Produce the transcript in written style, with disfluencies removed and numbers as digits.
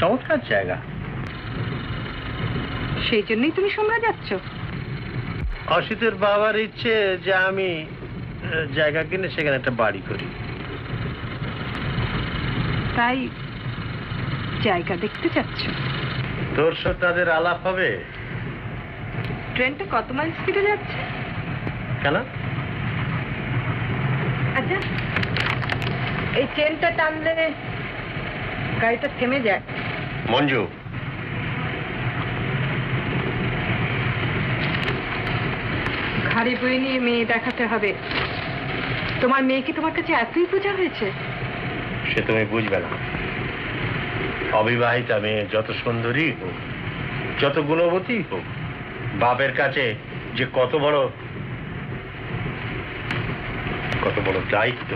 চমৎকার জায়গা। সেই জন্যই তুমি সোমরা যাচ্ছ? অসিতের বাবার ইচ্ছে যে আমি জায়গা কিনে সেখানে একটা বাড়ি করি। তাই জায়গা দেখতে যাচ্ছ? তোর সাথে তাদের আলাপ হবে। ট্রেনটা কত মাইল স্পিডে যাচ্ছে? কেন? আচ্ছা, এই চেনটা টানলে গাড়িটা থেমে যায়। মঞ্জু, ঘাড়ি বয়ে নিয়ে মেয়ে দেখাতে হবে। তোমার মেয়েকে তোমার কাছে এতই বোঝা হয়েছে? সে তুমি বুঝবে না। অবিবাহিতা মেয়ে যত সুন্দরী হোক, যত গুণবতী হোক, বাপের কাছে যে কত বড় দায়িত্ব